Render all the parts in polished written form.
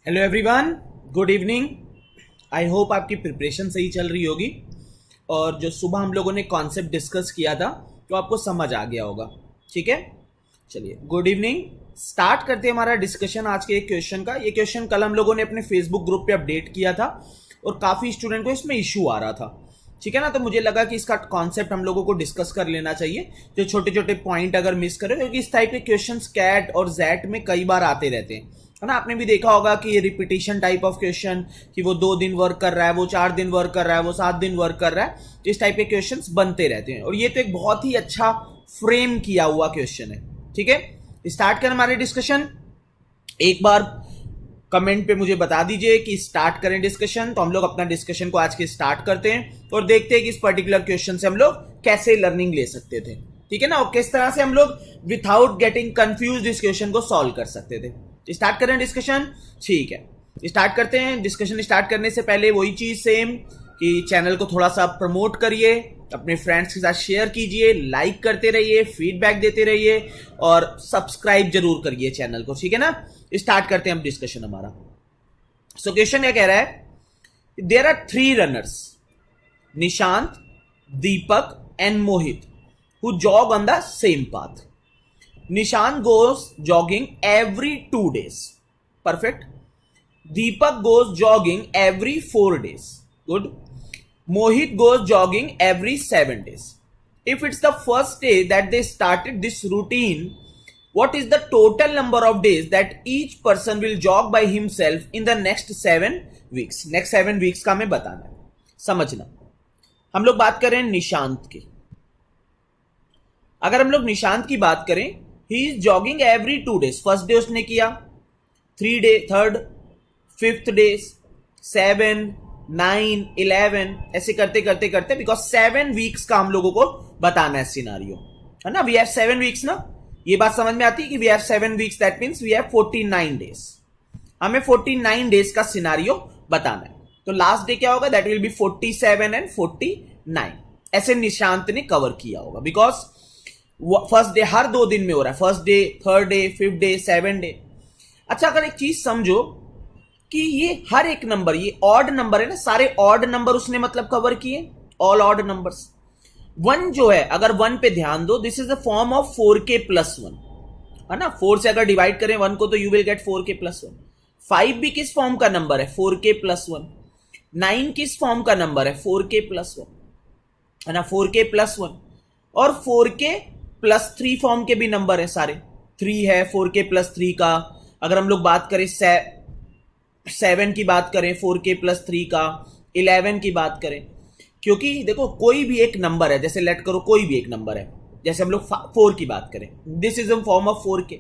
Hello everyone, good evening. I hope आपकी preparation सही चल रही होगी और जो सुबह हम लोगों ने कॉन्सेप्ट डिस्कस किया था तो आपको समझ आ गया होगा। ठीक है, चलिए गुड इवनिंग। स्टार्ट करते हैं हमारा डिस्कशन आज के एक क्वेश्चन का। ये क्वेश्चन कल हम लोगों ने अपने फेसबुक ग्रुप पे अपडेट किया था और काफ़ी स्टूडेंट को इसमें इशू आ रहा था। ठीक है ना, तो मुझे लगा कि इसका कॉन्सेप्ट हम लोगों को डिस्कस कर लेना चाहिए, जो छोटे छोटे पॉइंट अगर मिस करें, क्योंकि इस टाइप के क्वेश्चंस कैट और जैट में कई बार आते रहते हैं, है ना। आपने भी देखा होगा कि ये रिपीटिशन टाइप ऑफ क्वेश्चन, कि वो 2 दिन वर्क कर रहा है, वो 4 दिन वर्क कर रहा है, वो 7 दिन वर्क कर रहा है, तो इस टाइप के क्वेश्चंस बनते रहते हैं और ये तो एक बहुत ही अच्छा फ्रेम किया हुआ क्वेश्चन है। ठीक है, स्टार्ट करें हमारे डिस्कशन। एक बार कमेंट पे मुझे बता दीजिए कि स्टार्ट करें डिस्कशन, तो हम लोग अपना डिस्कशन को आज के स्टार्ट करते हैं और देखते हैं कि इस पर्टिकुलर क्वेश्चन से हम लोग कैसे लर्निंग ले सकते थे। ठीक है ना, और किस तरह से हम लोग विदाउट गेटिंग कंफ्यूज इस क्वेश्चन को सॉल्व कर सकते थे। स्टार्ट करें डिस्कशन। ठीक है, स्टार्ट करते हैं। डिस्कशन स्टार्ट करने से पहले वही चीज सेम कि चैनल को थोड़ा सा प्रमोट करिए, अपने फ्रेंड्स के साथ शेयर कीजिए, लाइक करते रहिए, फीडबैक देते रहिए और सब्सक्राइब जरूर करिए चैनल को। ठीक है ना, स्टार्ट करते हैं हम डिस्कशन हमारा। सो क्वेश्चन क्या कह रहा है, there are 3 runners, Nishant, Deepak and Mohit, who jog on the same path. Nishant goes jogging every 2 days. Perfect. Deepak goes jogging every 4 days. Good. Mohit goes jogging every 7 days. If it's the first day that they started this routine, what is the total number of days that each person will jog by himself in the next 7 weeks? Next 7 weeks का हमें बताना है। समझना, हम लोग बात करें निशांत की। अगर हम लोग निशांत की बात करें, he is jogging every 2 days. First day उसने किया, 3 डे, थर्ड, 5th डे, 7, 9, 11, ऐसे करते करते करते, बिकॉज 7 वीक्स का हम लोगों को बताना है सिनारियो, है ना। वी हैव 7 वीक्स ना, ये बात समझ में आती है कि we have 7 weeks, that means we have 49 days. हमें 49 डेज का सिनारियो बताना है, तो लास्ट डे क्या होगा, दैट विल बी 47 एंड 49। ऐसे निशांत ने कवर किया होगा, बिकॉज फर्स्ट डे हर 2 दिन में हो रहा है, first day, third day, 5th day, 7th day. अच्छा, अगर एक चीज समझो कि ये हर एक नंबर, ये ऑड नंबर है ना, सारे ऑड नंबर उसने मतलब कवर किए, ऑल ऑड नंबर्स। 1 जो है, अगर 1 पे ध्यान दो, this is the form of 4k+1, है ना। 4 से अगर डिवाइड करें 1 को तो यू विल गेट 4k+1। 5 भी किस फॉर्म का नंबर है, 4k+1। 9 किस फॉर्म का नंबर है, 4k+1, है ना, 4k+1। और 4k+3 फॉर्म के भी नंबर है सारे, 3 है 4k+3 का। अगर हम लोग बात करें 7 की बात करें, 4k+3 का, 11 की बात करें, क्योंकि देखो कोई भी एक नंबर है, जैसे लेट करो कोई भी एक नंबर है, जैसे हम लोग 4 की बात करें, this is in form of 4k।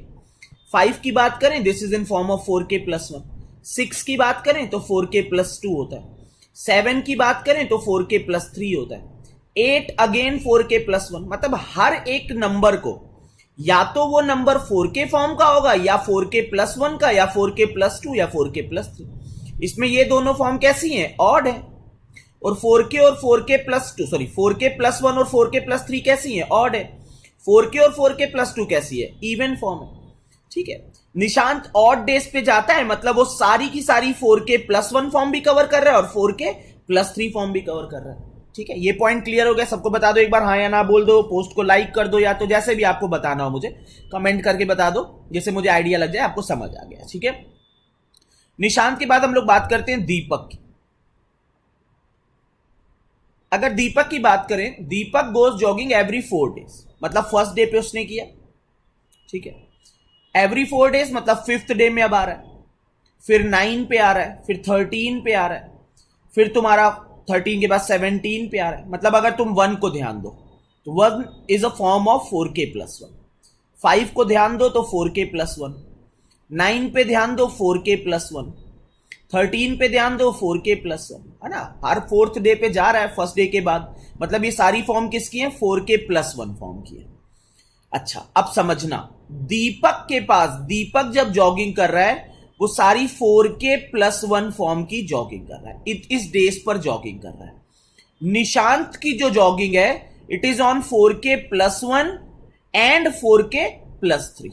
5 की बात करें, this is in form of 4k+1। 6 की बात करें तो 4k+2 होता है। 7 की बात करें तो 4k+3 होता है। 8 अगेन 4k+1। मतलब हर एक नंबर को या तो वो नंबर 4k फॉर्म का होगा, या 4k+1 का, या 4k+2, या 4k+3। इसमें ये दोनों फॉर्म कैसी हैं, ऑड है। और 4k और 4k+2, सॉरी 4k+1 और 4k+3 कैसी हैं, ऑड है। 4k और 4k+2 कैसी है, इवन फॉर्म है। ठीक है, निशांत ऑड डेज पे जाता है, मतलब वो सारी की सारी 4k+1 फॉर्म भी कवर कर रहा है और 4k+3 फॉर्म भी कवर कर रहा है। ठीक है, ये पॉइंट क्लियर हो गया, सबको बता दो एक बार, हाँ या ना बोल दो, पोस्ट को लाइक कर दो, या तो जैसे भी आपको बताना हो मुझे कमेंट करके बता दो, जैसे मुझे आइडिया लग जाए आपको समझ आ गया। ठीक है, निशांत के बाद हम लोग बात करते हैं दीपक की। अगर दीपक की बात करें, दीपक गोज जॉगिंग एवरी 4 days, मतलब फर्स्ट डे पे उसने किया। ठीक है, एवरी 4 days मतलब 5th डे में अब आ रहा है, फिर 9 पे आ रहा है, फिर 13 पे आ रहा है, फिर तुम्हारा 13 के बाद 17 पे आ रहा है। मतलब अगर तुम 1 को ध्यान दो तो 1 is a form of 4k+1। 5 को ध्यान दो तो 4k+1। 9 पे ध्यान दो 4k+1। 13 पे ध्यान दो 4k+1, है ना। हर 4th डे पे जा रहा है फर्स्ट डे के बाद, मतलब ये सारी फॉर्म किसकी है, 4k+1 फॉर्म की है। अच्छा, अब समझना, दीपक के पास, दीपक जब जॉगिंग कर रहा है वो सारी 4k+1 फॉर्म की जॉगिंग कर रहा है, इस डेज पर जॉगिंग कर रहा है। निशांत की जो जॉगिंग है, it is on 4k+1 and 4k+3।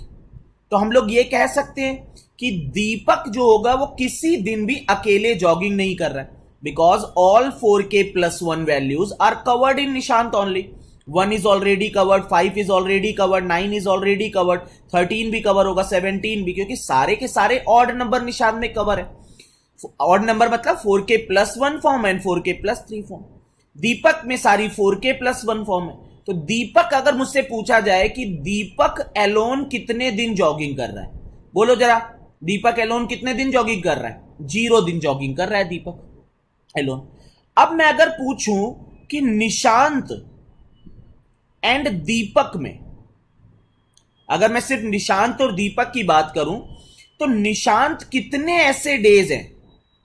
तो हम लोग ये कह सकते हैं कि दीपक जो होगा वो किसी दिन भी अकेले जॉगिंग नहीं कर रहा है, because all 4k+1 values are covered in Nishant only. 1 is already covered, 5 is already covered, 9 is already covered, 13 भी कवर होगा, 17 भी, क्योंकि सारे के सारे ऑड नंबर निशांत में कवर है. ऑड नंबर मतलब 4k+1 form and 4k+3 form. दीपक में सारी 4k+1 फॉर्म है. तो दीपक, अगर मुझसे पूछा जाए कि दीपक एलोन कितने दिन जॉगिंग कर रहा है, बोलो जरा, दीपक एलोन कितने दिन जॉगिंग कर रहा है? 0 दिन जॉगिंग कर रहा है दीपक एलोन. अब मैं अगर पूछूं कि निशांत एंड दीपक में, अगर मैं सिर्फ निशांत और दीपक की बात करूं, तो निशांत कितने ऐसे डेज हैं,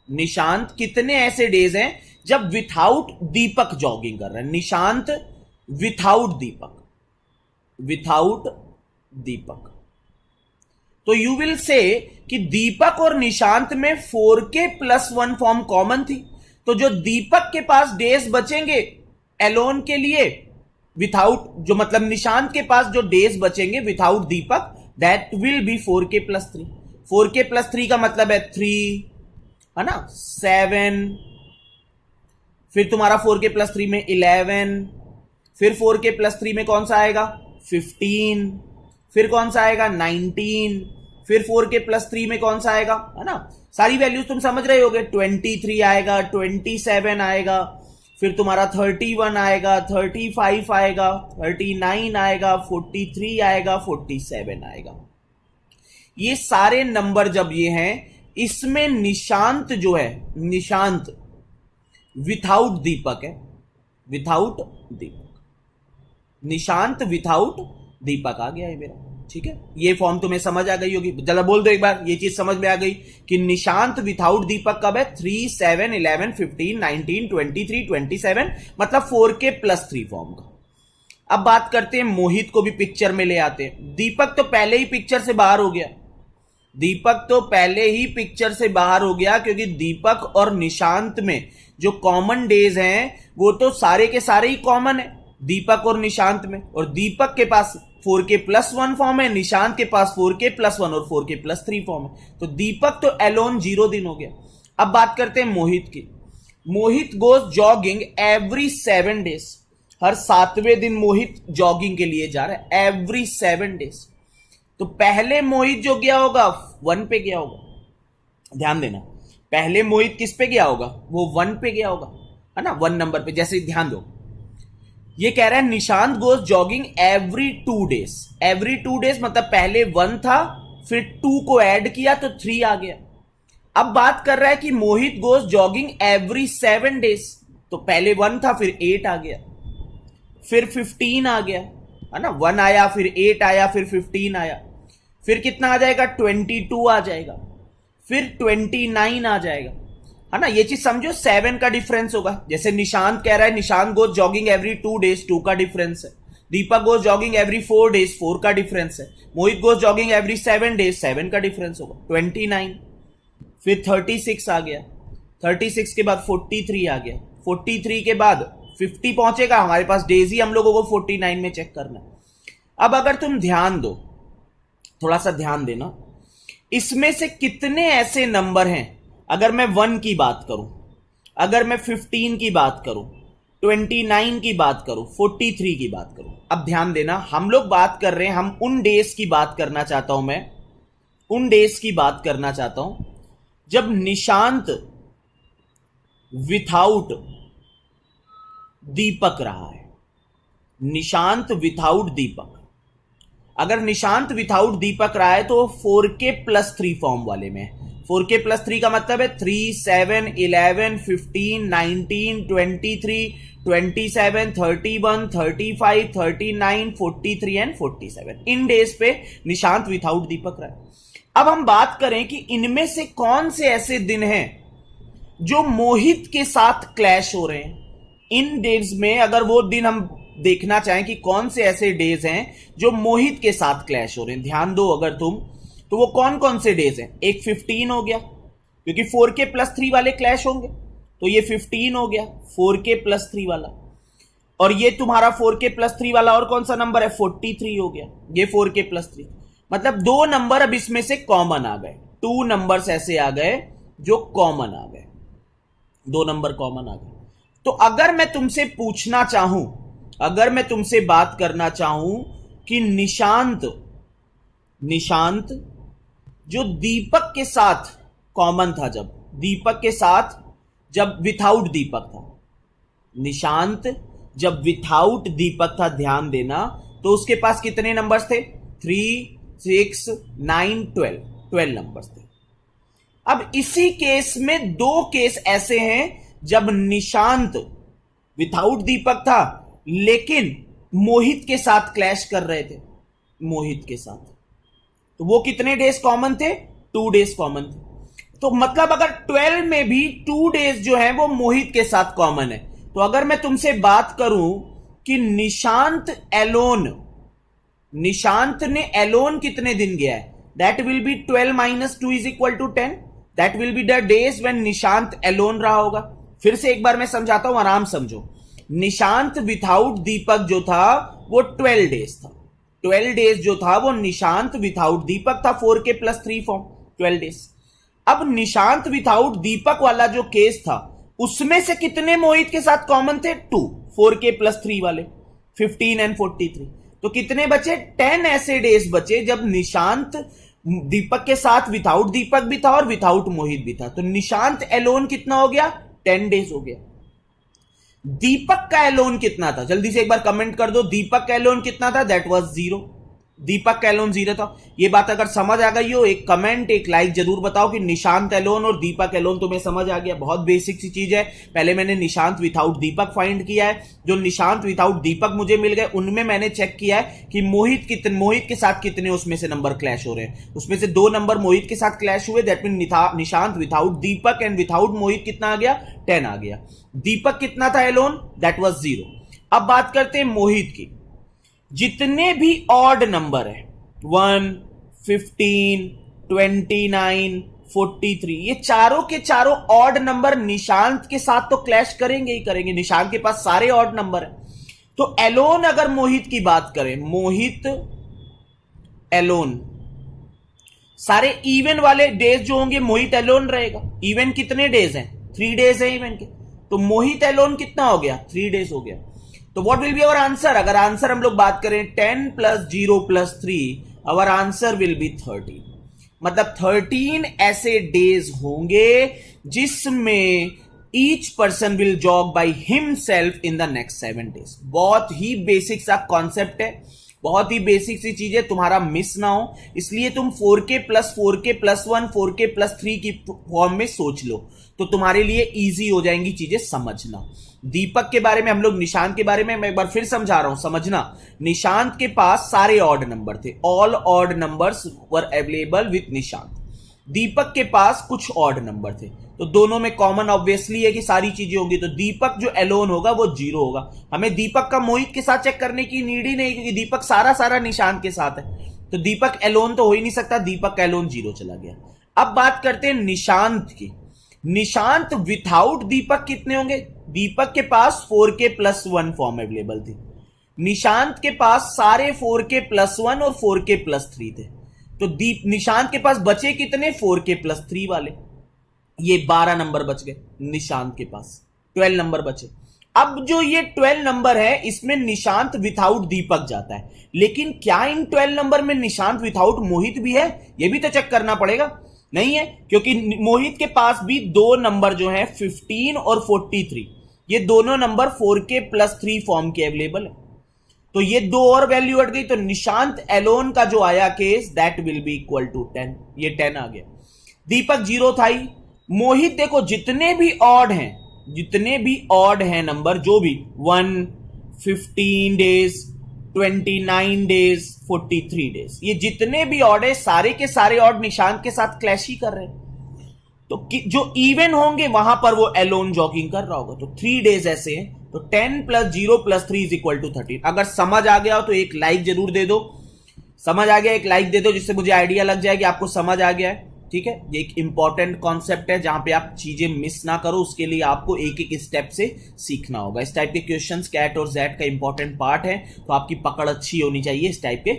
निशांत कितने ऐसे डेज हैं जब विथाउट दीपक जॉगिंग कर रहा है? निशांत विथाउट दीपक, विथाउट दीपक. तो यू विल से कि दीपक और निशांत में 4k+1 फॉर्म कॉमन थी. तो जो दीपक के पास डेज बचेंगे एलोन के लिए विथाउट, जो मतलब निशांत के पास जो डेज बचेंगे without Deepak, that will B 4k+3. 4k+3 का मतलब है 3, है ना, 7, फिर तुम्हारा 4k+3 में 11, फिर 4k+3 में कौन सा आएगा? 15, फिर कौन सा आएगा? 19, फिर 4k+3 में कौन सा आएगा, है ना, सारी वैल्यूज तुम समझ रहे होगे. 23 आएगा, 27 आएगा, फिर तुम्हारा 31 आएगा, 35 आएगा, 39 आएगा, 43 आएगा, 47 आएगा. ये सारे नंबर जब ये हैं, इसमें निशांत जो है, निशांत विथाउट दीपक है, विथाउट दीपक, निशांत विथाउट दीपक आ गया है मेरा. ठीक है, ये फॉर्म तुम्हें समझ आ गई होगी. जरा बोल दो एक बार, ये चीज समझ में आ गई कि निशांत विथाउट दीपक कब है? 3, 7, 11, 15, 19, 23, 27, मतलब 4k+3 फॉर्म का. अब बात करते हैं, मोहित को भी पिक्चर में ले आते हैं. दीपक तो पहले ही पिक्चर से बाहर हो गया, दीपक तो पहले ही पिक्चर से बाहर हो गया, क्योंकि दीपक और निशांत में जो कॉमन डेज हैं वो तो सारे के सारे ही कॉमन है दीपक और निशांत में. और दीपक के पास 4k+1 फॉर्म है, निशांत के पास 4k+1 और 4k+3 फॉर्म है. तो दीपक तो एलोन 0 दिन हो गया. अब बात करते हैं मोहित की. मोहित गोज जॉगिंग एवरी 7 डेज. हर 7वें दिन मोहित जॉगिंग के लिए जा रहा है, एवरी 7 डेज. तो पहले मोहित जो गया होगा 1 पे गया होगा, ध्यान देना, पहले मोहित किस पे गया होगा? वो 1 पे गया होगा, है ना, 1 नंबर पे. जैसे ध्यान दो, ये कह रहा है Nishant goes jogging every 2 days. Every 2 days मतलब पहले 1 था, फिर 2 को ऐड किया तो 3 आ गया. अब बात कर रहा है कि मोहित गोज जॉगिंग एवरी 7 डेज. तो पहले 1 था, फिर 8 आ गया, फिर 15 आ गया, है ना, 1 आया, फिर 8 आया, फिर 15 आया, फिर कितना आ जाएगा? 22 आ जाएगा, फिर 29 आ जाएगा, है ना. ये चीज समझो, 7 का डिफरेंस होगा. जैसे निशांत कह रहा है Nishant goes jogging every 2 days, 2 का डिफरेंस है. दीपक गोज जॉगिंग एवरी 4 डेज, 4 का डिफरेंस है. मोहित गोज जॉगिंग एवरी 7 डेज, 7 का डिफरेंस होगा. 29, फिर 36 आ गया, 36 के बाद 43 आ गया, 43 के बाद 50 पहुंचेगा. हमारे पास डेज ही हम लोगों को 49 में चेक करना. अब अगर तुम ध्यान दो, थोड़ा सा ध्यान देना, इसमें से कितने ऐसे नंबर हैं, अगर मैं 1 की बात करूं, अगर मैं 15 की बात करूं, 29 की बात करूं, 43 की बात करूं. अब ध्यान देना, हम लोग बात कर रहे हैं, हम उन डेज की बात करना चाहता हूं, मैं उन डेज की बात करना चाहता हूं जब निशांत विथाउट दीपक रहा है. निशांत विथाउट दीपक, अगर निशांत विथाउट दीपक रहा है तो 4k+3 फॉर्म वाले में. 4k+3 का मतलब है 3, 7, 11, 15, 19, 23, 27, 31, 35, 39, 43 एंड 47. इन डेज पे निशांत विथाउट दीपक रहा है. अब हम बात करें कि इनमें से कौन से ऐसे दिन हैं जो मोहित के साथ क्लैश हो रहे हैं. इन डेज में अगर वो दिन हम देखना चाहें कि कौन से ऐसे डेज हैं जो मोहित के साथ क्लैश हो रहे हैं, ध्यान दो अगर तुम, तो वो कौन कौन से डेज हैं. एक 15 हो गया, क्योंकि 4k+3 वाले क्लैश होंगे, तो ये 15 हो गया 4k+3 वाला. और ये तुम्हारा 4k+3 वाला और कौन सा नंबर है? 43 हो गया, ये 4k+3. मतलब 2 नंबर अब इसमें से कॉमन आ गए, 2 नंबर्स ऐसे आ गए जो कॉमन आ गए, 2 नंबर कॉमन आ गए। तो अगर मैं तुमसे पूछना चाहूं, अगर मैं तुमसे बात करना चाहूं कि निशांत जो दीपक के साथ कॉमन था, जब दीपक के साथ, जब विथाउट दीपक था, निशांत जब विथाउट दीपक था, ध्यान देना, तो उसके पास कितने नंबर्स थे? 3, 6, 9, 12 नंबर्स थे। अब इसी केस में 2 केस ऐसे हैं जब निशांत विथाउट दीपक था लेकिन मोहित के साथ क्लैश कर रहे थे, मोहित के साथ। तो वो कितने डेज कॉमन थे? 2 डेज कॉमन थे। तो मतलब अगर 12 में भी 2 डेज जो है वो मोहित के साथ कॉमन है, तो अगर मैं तुमसे बात करूं कि निशांत ने एलोन कितने दिन गया है, that will be 12 minus 2 is equal to 10, that will be the days when Nishant alone रहा होगा। फिर से एक बार मैं समझाता हूं, आराम समझो। निशांत विथाउट दीपक जो था वो 12 डेज था, 12 डेज जो था वो निशांत विथाउट दीपक था, 4k प्लस 3 फॉर्म, 12 डेज। अब निशांत विथाउट दीपक वाला जो केस था उसमें से कितने मोहित के साथ कॉमन थे? 2, 4k प्लस 3 वाले, 15 एंड 43। तो कितने बचे? 10 ऐसे डेज बचे जब निशांत दीपक के साथ विथाउट दीपक भी था और विथाउट मोहित भी था। तो निशांत एलोन कितना हो गया? 10 डेज हो गया। दीपक का एलोन कितना था? जल्दी से एक बार कमेंट कर दो, दीपक का एलोन कितना था? That was 0। दीपक का एलोन 0 था। ये बात अगर समझ आ गई हो, एक कमेंट, एक लाइक जरूर बताओ कि निशांत एलोन और दीपक एलोन तुम्हें समझ आ गया। बहुत बेसिक सी चीज है। पहले मैंने निशांत विथाउट दीपक फाइंड किया है, जो निशांत विथाउट दीपक मुझे मिल गए उनमें मैंने चेक किया है कि मोहित के साथ कितने उसमें से नंबर क्लैश हो रहे हैं। उसमें से 2 नंबर मोहित के साथ क्लैश हुए, that mean Nishant without Deepak and without Mohit कितना आ गया? 10 आ गया। दीपक कितना था एलोन? That was 0। अब बात करते हैं मोहित की। जितने भी ऑड नंबर है, 1, 15, 29, 43, ये चारों के चारों ऑड नंबर निशांत के साथ तो क्लैश करेंगे ही करेंगे। निशांत के पास सारे ऑड नंबर है। तो एलोन अगर मोहित की बात करें, मोहित एलोन, सारे इवन वाले डेज जो होंगे मोहित एलोन रहेगा। इवन कितने डेज हैं? 3 डेज है इवन के। तो मोहित एलोन कितना हो गया? 3 डेज हो गया। तो what will be our answer? अगर आंसर हम लोग बात करें 10 plus 0 plus 3, our answer will be 13। मतलब 13 ऐसे डेज होंगे जिसमें each person will jog by himself in the next 7 days. बहुत ही बेसिक सा कॉन्सेप्ट है, बहुत ही बेसिक सी चीज है, तुम्हारा मिस ना हो, इसलिए तुम 4k plus 4k plus 1, 4k plus 3 की फॉर्म में सोच लो, तो तुम्हारे लिए इजी हो जाएंगी चीजें समझना। दीपक के बारे में हम लोग, निशांत के बारे में मैं एक बार फिर समझा रहा हूं, समझना। निशांत के पास सारे ऑड नंबर थे, all odd numbers were available with Nishant. Deepak के पास कुछ ऑड नंबर थे, तो दोनों में कॉमन ऑब्वियसली है कि सारी चीजें होंगी। तो दीपक जो एलोन होगा वो 0 होगा। हमें दीपक का मोहित के साथ चेक करने की नीड ही नहीं, क्योंकि दीपक सारा निशांत के साथ है। तो दीपक एलोन तो हो ही नहीं सकता, दीपक का एलोन 0 चला गया। अब बात करते हैं निशांत की। निशांत विथाउट दीपक कितने होंगे? दीपक के पास 4k प्लस 1 फॉर्म अवेलेबल थी, निशांत के पास सारे 4k प्लस 1 और 4k प्लस 3 थे। तो निशांत के पास बचे कितने? 4k प्लस 3 वाले। ये 12 नंबर बच गए निशांत के पास, 12 नंबर बचे। अब जो ये 12 नंबर है इसमें निशांत विथाउट दीपक जाता है, लेकिन क्या इन 12 नंबर में निशांत विथाउट मोहित भी है? ये भी तो चेक करना पड़ेगा। नहीं है, क्योंकि मोहित के पास भी 2 नंबर जो है 15 और 43, ये दोनों नंबर 4k प्लस 3 फॉर्म के अवेलेबल है। तो ये 2 और वैल्यू हट गई, तो निशांत एलोन का जो आया case, that will be equal to 10। ये 10 आ गया। दीपक 0 था ही। मोहित देखो जितने भी ऑड हैं नंबर, जो भी 1, 15 डेज, 29 डेज, 43 डेज, ये जितने भी ऑड है सारे के सारे ऑड निशांत के साथ क्लैश ही कर रहे हैं। तो जो इवन होंगे वहां पर वो एलोन जॉगिंग कर रहा होगा। तो 3 डेज ऐसे हैं। तो 10 plus 0 plus 3 is equal to 13। अगर समझ आ गया हो तो एक लाइक जरूर दे दो। समझ आ गया एक लाइक दे दो, जिससे मुझे आइडिया लग जाए कि आपको समझ आ गया है। ठीक है, ये एक इंपॉर्टेंट कॉन्सेप्ट है जहां पे आप चीजें मिस ना करो, उसके लिए आपको एक एक स्टेप से सीखना होगा। इस टाइप के क्वेश्चंस कैट और जेट का इंपॉर्टेंट पार्ट है, तो आपकी पकड़ अच्छी होनी चाहिए इस टाइप के